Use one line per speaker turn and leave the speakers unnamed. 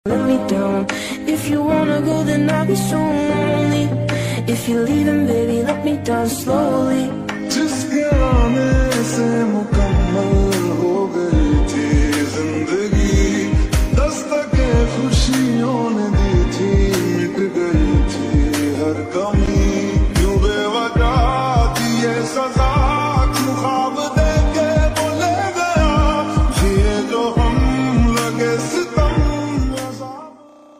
let me down. If you wanna go, then I'll be so lonely. If you're leaving, baby, let me down slowly.
जिसके आने से मुकम्मल हो गई थी जिंदगी, दस्तके खुशियों